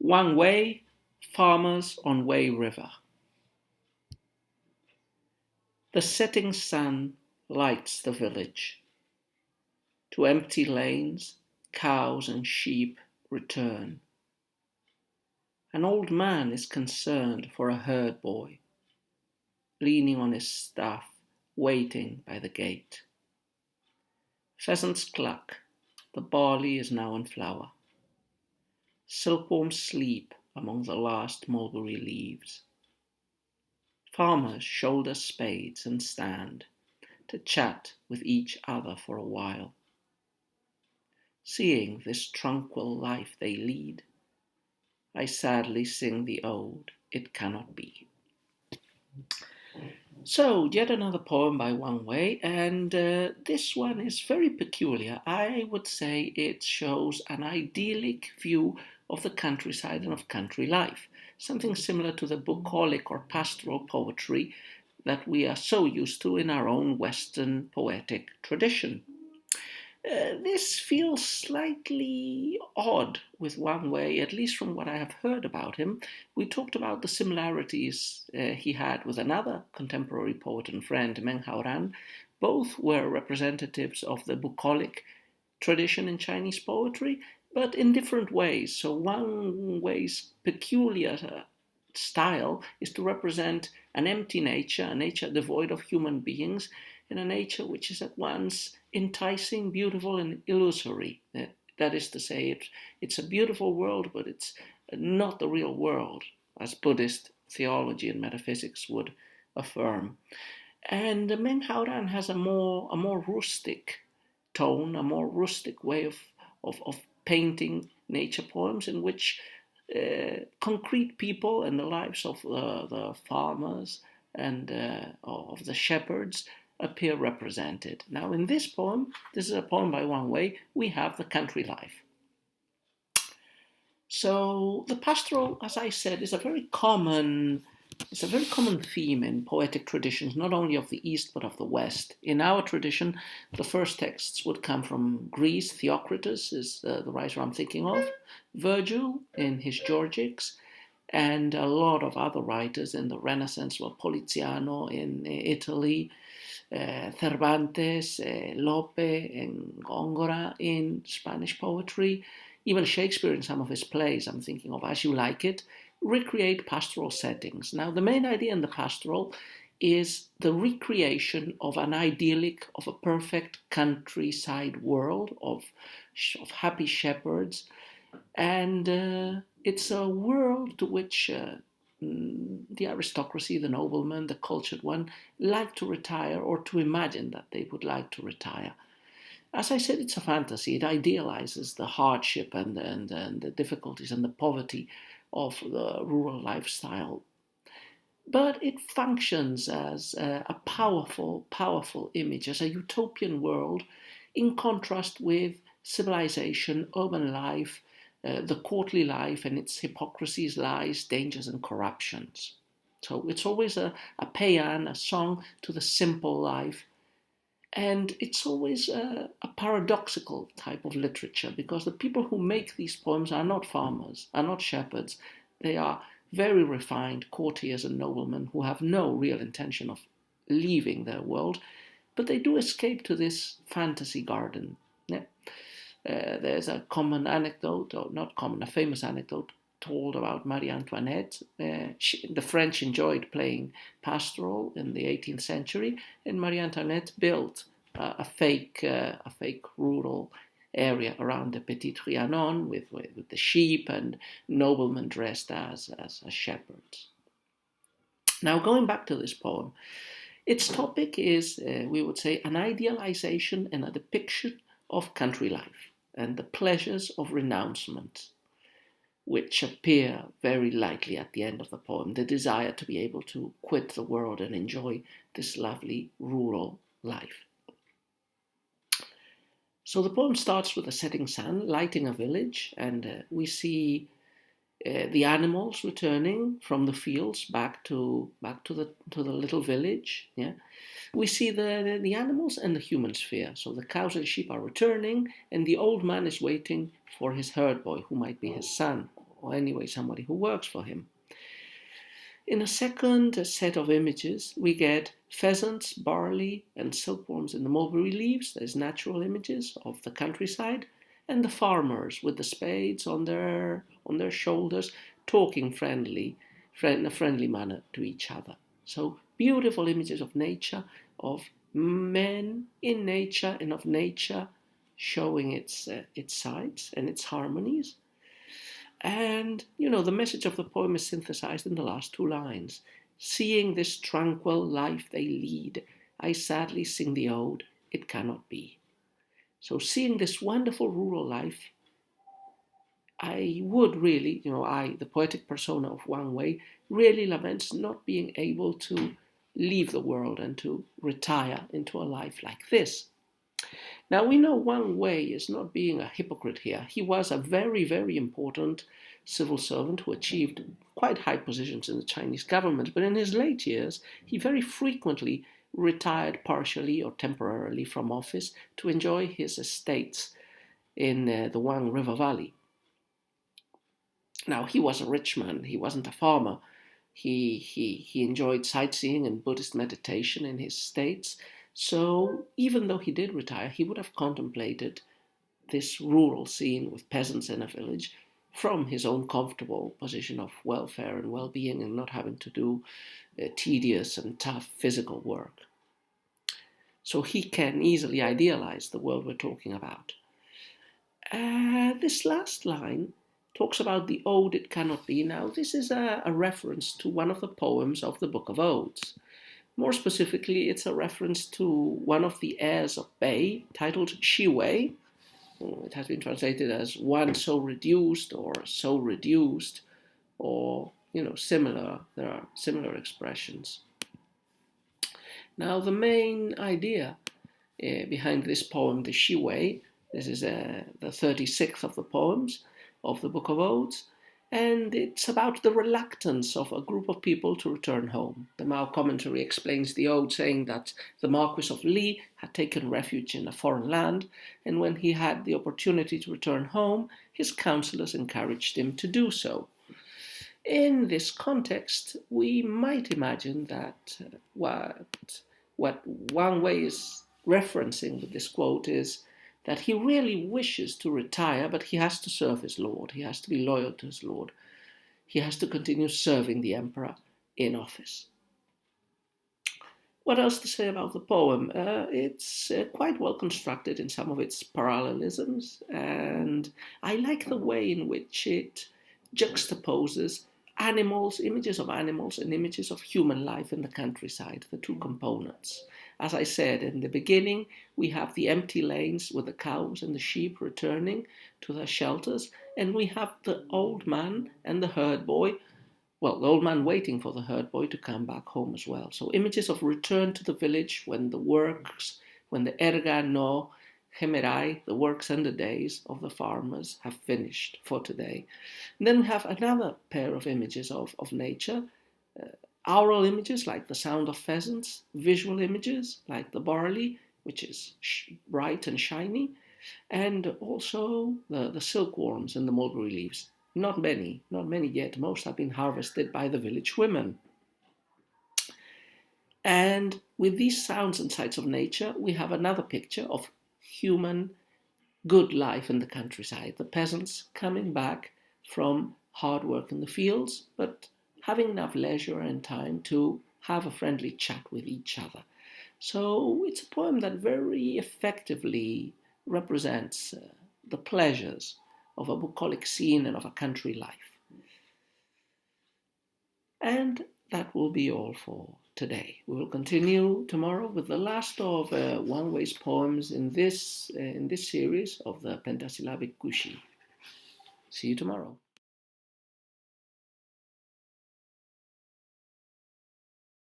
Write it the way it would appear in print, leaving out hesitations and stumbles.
Wang Wei, farmers on Wei River. The setting sun lights the village. To empty lanes, cows and sheep return. An old man is concerned for a herd boy, leaning on his staff, waiting by the gate. Pheasants cluck, the barley is now in flower. Silkworms sleep among the last mulberry leaves. Farmers shoulder spades and stand to chat with each other for a while. Seeing this tranquil life they lead, I sadly sing the ode, It Cannot Be. So, yet another poem by Wang Wei, and this one is very peculiar. I would say it shows an idyllic view of the countryside and of country life, something similar to the bucolic or pastoral poetry that we are so used to in our own Western poetic tradition. This feels slightly odd with Wang Wei, at least from what I have heard about him. We talked about the similarities he had with another contemporary poet and friend, Meng Haoran. Both were representatives of the bucolic tradition in Chinese poetry, but in different ways. So Wang Wei's peculiar style is to represent an empty nature, a nature devoid of human beings, and a nature which is at once enticing, beautiful, and illusory. That is to say, it's a beautiful world, but it's not the real world, as Buddhist theology and metaphysics would affirm. And Meng Haoran has a more rustic tone, a more rustic way of painting nature poems in which concrete people and the lives of the farmers and of the shepherds appear represented. Now, in this poem, this is a poem by Wang Wei, we have the country life. So the pastoral, as I said, is a very common theme in poetic traditions, not only of the East but of the West. In our tradition, the first texts would come from Greece. Theocritus is the writer I'm thinking of, Virgil in his Georgics, and a lot of other writers in the Renaissance were Poliziano in Italy, Cervantes, Lope, and Góngora in Spanish poetry. Even Shakespeare in some of his plays, I'm thinking of As You Like It, recreate pastoral settings. Now, the main idea in the pastoral is the recreation of an idyllic, of a perfect countryside world of happy shepherds. And it's a world to which the aristocracy, the noblemen, the cultured one, like to retire or to imagine that they would like to retire. As I said, it's a fantasy. It idealizes the hardship and the difficulties and the poverty of the rural lifestyle. But it functions as a powerful, powerful image, as a utopian world in contrast with civilization, urban life, the courtly life and its hypocrisies, lies, dangers, and corruptions. So it's always a paean, a song to the simple life. And it's always a paradoxical type of literature because the people who make these poems are not farmers, are not shepherds. They are very refined courtiers and noblemen who have no real intention of leaving their world, but they do escape to this fantasy garden. Yeah. There's a common anecdote, or not common, a famous anecdote told about Marie Antoinette. The French enjoyed playing pastoral in the 18th century, and Marie Antoinette built a fake rural area around the Petit Trianon with the sheep and noblemen dressed as shepherds. Now, going back to this poem, its topic is, we would say, an idealization and a depiction of country life and the pleasures of renouncement, which appear very lightly at the end of the poem, the desire to be able to quit the world and enjoy this lovely rural life. So the poem starts with a setting sun lighting a village, and we see the animals returning from the fields back to the little village. Yeah, we see the animals and the human sphere. So the cows and sheep are returning, and the old man is waiting for his herd boy, who might be his son. or anyway somebody who works for him. In a second set of images, we get pheasants, barley, and silkworms in the mulberry leaves. There's natural images of the countryside, and the farmers with the spades on their shoulders, talking in a friendly manner to each other. So beautiful images of nature, of men in nature, and of nature showing its sides and its harmonies. And, the message of the poem is synthesized in the last two lines. Seeing this tranquil life they lead, I sadly sing the ode, it cannot be. So seeing this wonderful rural life, I would really, the poetic persona of Wang Wei, really laments not being able to leave the world and to retire into a life like this. Now we know Wang Wei is not being a hypocrite here. He was a very, very important civil servant who achieved quite high positions in the Chinese government, but in his late years, he very frequently retired partially or temporarily from office to enjoy his estates in the Wang River Valley. Now, he was a rich man. He wasn't a farmer. He enjoyed sightseeing and Buddhist meditation in his estates. So even though he did retire, he would have contemplated this rural scene with peasants in a village from his own comfortable position of welfare and well-being and not having to do tedious and tough physical work. So he can easily idealize the world we're talking about. This last line talks about the ode it cannot be. Now, this is a reference to one of the poems of the Book of Odes. More specifically, it's a reference to one of the airs of Bei, titled Shi Wei. It has been translated as one so reduced, or similar. There are similar expressions. Now, the main idea behind this poem, the Shi Wei, this is the 36th of the poems of the Book of Odes, and it's about the reluctance of a group of people to return home. The Mao commentary explains the ode, saying that the Marquis of Li had taken refuge in a foreign land, and when he had the opportunity to return home, his counselors encouraged him to do so. In this context, we might imagine that what Wang Wei is referencing with this quote is that he really wishes to retire, but he has to serve his lord. He has to be loyal to his lord. He has to continue serving the emperor in office. What else to say about the poem? It's quite well constructed in some of its parallelisms, and I like the way in which it juxtaposes animals, images of animals, and images of human life in the countryside, the two components. As I said in the beginning, we have the empty lanes with the cows and the sheep returning to their shelters, and we have the old man and the herd boy, the old man waiting for the herd boy to come back home as well. So images of return to the village when the erga no hemerai, the works and the days of the farmers have finished for today. And then we have another pair of images of nature, aural images like the sound of pheasants, visual images like the barley, which is bright and shiny, and also the silkworms and the mulberry leaves. Not many yet. Most have been harvested by the village women. And with these sounds and sights of nature, we have another picture of human good life in the countryside. The peasants coming back from hard work in the fields, but having enough leisure and time to have a friendly chat with each other. So it's a poem that very effectively represents the pleasures of a bucolic scene and of a country life. And that will be all for today. We will continue tomorrow with the last of Wang Wei's poems in this series of the pentasyllabic Gushi. See you tomorrow.